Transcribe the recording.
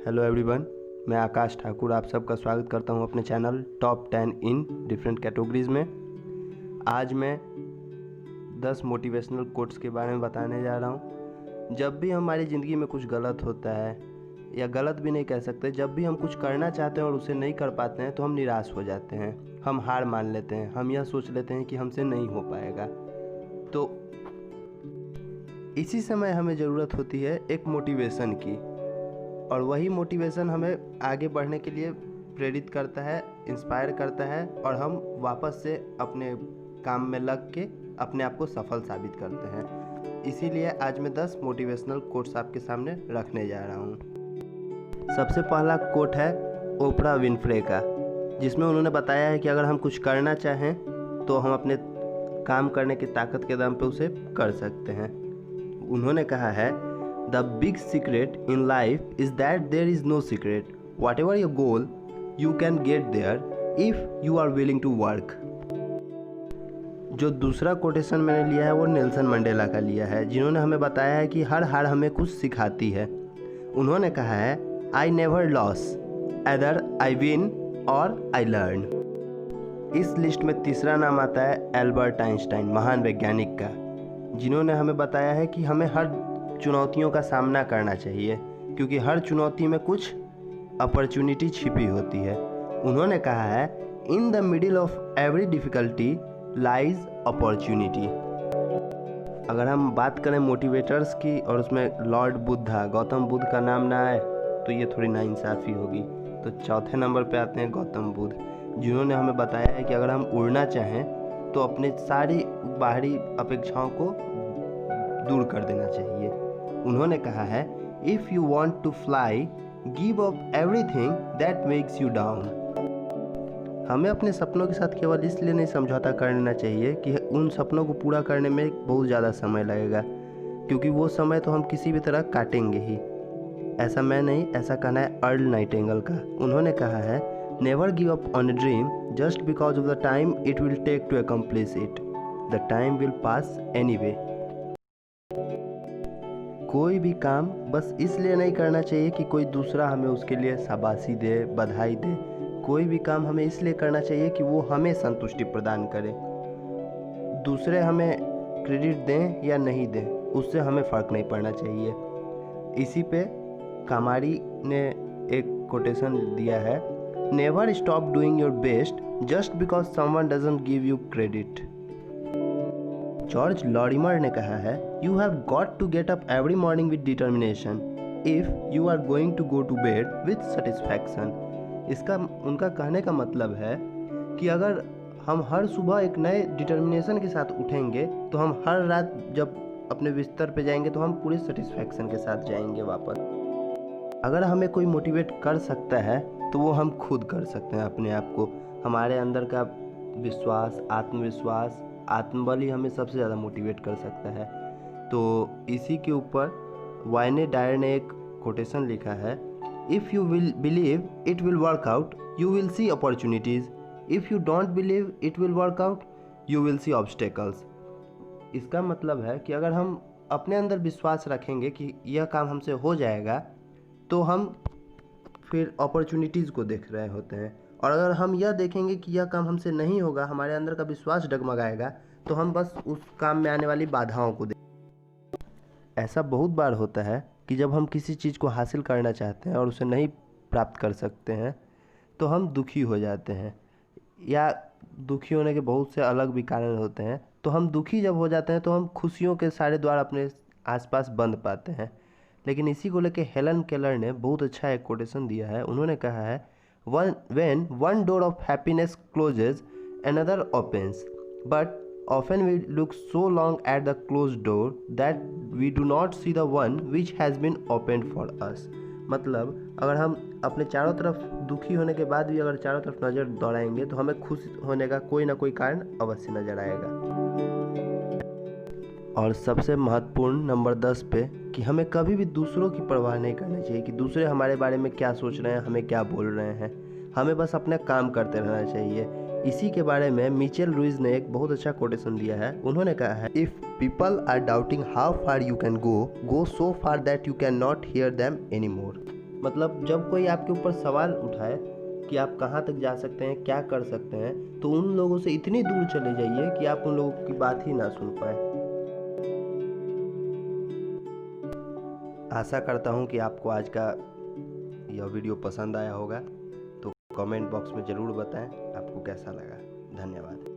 Hello everyone, मैं आकाश ठाकुर आप सबका स्वागत करता हूं अपने channel top 10 in different categories में। आज मैं 10 मोटिवेशनल कोट्स के बारे में बताने जा रहा हूं। जब भी हमारी ज़िंदगी में कुछ गलत होता है, या गलत भी नहीं कह सकते, जब भी हम कुछ करना चाहते हैं और उसे नहीं कर पाते हैं तो हम निराश हो जाते हैं, हम हार मान लेते हैं, हम यह सोच लेते हैं कि हमसे नहीं हो पाएगा। तो इसी समय हमें ज़रूरत होती है एक मोटिवेशन की, और वही मोटिवेशन हमें आगे बढ़ने के लिए प्रेरित करता है, इंस्पायर करता है, और हम वापस से अपने काम में लग के अपने आप को सफल साबित करते हैं। इसीलिए आज मैं 10 मोटिवेशनल कोट्स आपके सामने रखने जा रहा हूँ। सबसे पहला कोट है ओपरा विनफ्रे का, जिसमें उन्होंने बताया है कि अगर हम कुछ करना चाहें तो हम अपने काम करने की ताकत के दम पे उसे कर सकते हैं। उन्होंने कहा है, The big secret in life is that there is no secret. Whatever your goal, you can get there if you are willing to work. जो दूसरा कोटेशन मैंने लिया है वो नेल्सन मंडेला का लिया है, जिन्होंने हमें बताया है कि हर हार हमें कुछ सिखाती है। उन्होंने कहा है, I never lost, either I win or I learn. इस लिस्ट में तीसरा नाम आता है एल्बर्ट आइंस्टाइन, महान वैज्ञानिक का, जिन्होंने हमें बताया है कि हमें हर चुनौतियों का सामना करना चाहिए, क्योंकि हर चुनौती में कुछ अपॉर्चुनिटी छिपी होती है। उन्होंने कहा है, in the middle of every difficulty lies opportunity. अगर हम बात करें मोटिवेटर्स की और उसमें लॉर्ड बुद्धा, गौतम बुद्ध का नाम ना आए तो ये थोड़ी नाइंसाफ़ी होगी। तो चौथे नंबर पे आते हैं गौतम बुद्ध, जिन्होंने हमें बताया है कि अगर हम उड़ना चाहें तो अपने सारी बाहरी अपेक्षाओं को दूर कर देना चाहिए। उन्होंने कहा है, if you want to fly give up everything that makes you down. हमें अपने सपनों के साथ केवल इसलिए नहीं समझौता करना चाहिए कि उन सपनों को पूरा करने में बहुत ज़्यादा समय लगेगा, क्योंकि वो समय तो हम किसी भी तरह काटेंगे ही। ऐसा मैं नहीं, ऐसा कहना है अर्ल नाइटिंगेल का। उन्होंने कहा है, never give up on a dream just because of the time it will take to accomplish it, the time will pass anyway. कोई भी काम बस इसलिए नहीं करना चाहिए कि कोई दूसरा हमें उसके लिए शाबाशी दे, बधाई दे। कोई भी काम हमें इसलिए करना चाहिए कि वो हमें संतुष्टि प्रदान करे। दूसरे हमें क्रेडिट दें या नहीं दें, उससे हमें फ़र्क नहीं पड़ना चाहिए। इसी पे कामारी ने एक कोटेशन दिया है, never stop doing your best just because someone doesn't give you credit. George Lorimer ने कहा है, you have got to get up every morning with determination if you are going to go to bed with satisfaction. इसका उनका कहने का मतलब है कि अगर हम हर सुबह एक नए डिटर्मिनेशन के साथ उठेंगे तो हम हर रात जब अपने बिस्तर पे जाएंगे तो हम पूरे सेटिस्फैक्शन के साथ जाएंगे वापस। अगर हमें कोई मोटिवेट कर सकता है तो वो हम खुद कर सकते हैं अपने आप को। हमारे अंदर का विश्वास, आत्मविश्वास, आत्मबल ही हमें सबसे ज़्यादा मोटिवेट कर सकता है। तो इसी के ऊपर वाइने डायर ने एक कोटेशन लिखा है, if you will believe it will work out you will see opportunities, if you don't believe it will work out you will see obstacles. इसका मतलब है कि अगर हम अपने अंदर विश्वास रखेंगे कि यह काम हमसे हो जाएगा तो हम फिर अपॉर्चुनिटीज़ को देख रहे होते हैं, और अगर हम यह देखेंगे कि यह काम हमसे नहीं होगा, हमारे अंदर का विश्वास डगमगाएगा, तो हम बस उस काम में आने वाली बाधाओं को देखें। ऐसा बहुत बार होता है कि जब हम किसी चीज़ को हासिल करना चाहते हैं और उसे नहीं प्राप्त कर सकते हैं तो हम दुखी हो जाते हैं, या दुखी होने के बहुत से अलग भी कारण होते हैं। तो हम दुखी जब हो जाते हैं तो हम खुशियों के सारे द्वार अपने आसपास बंद पाते हैं। लेकिन इसी को लेकर हेलन केलर ने बहुत अच्छा एक कोटेशन दिया है। उन्होंने कहा है, when one door of happiness closes another opens, but often we look so long at the closed door that we do not see the one which has been opened for us। मतलब अगर हम अपने चारों तरफ दुखी होने के बाद भी अगर चारों तरफ नज़र दौड़ाएंगे तो हमें खुश होने का कोई ना कोई कारण अवश्य नज़र आएगा। और सबसे महत्वपूर्ण नंबर 10 पे, कि हमें कभी भी दूसरों की परवाह नहीं करनी चाहिए कि दूसरे हमारे बारे में क्या सोच रहे हैं, हमें क्या बोल रहे हैं। हमें बस अपना काम करते रहना चाहिए। इसी के बारे में मिचेल रुइज ने एक बहुत अच्छा कोटेशन दिया है। उन्होंने कहा है, if people are doubting how far you can go so far that you can not hear them any more. मतलब जब कोई आपके ऊपर सवाल उठाए कि आप कहाँ तक जा सकते हैं, क्या कर सकते हैं, तो उन लोगों से इतनी दूर चले जाइए कि आप उन लोगों की बात ही ना सुन पाए। आशा करता हूँ कि आपको आज का यह वीडियो पसंद आया होगा, तो कमेंट बॉक्स में ज़रूर बताएं आपको कैसा लगा। धन्यवाद।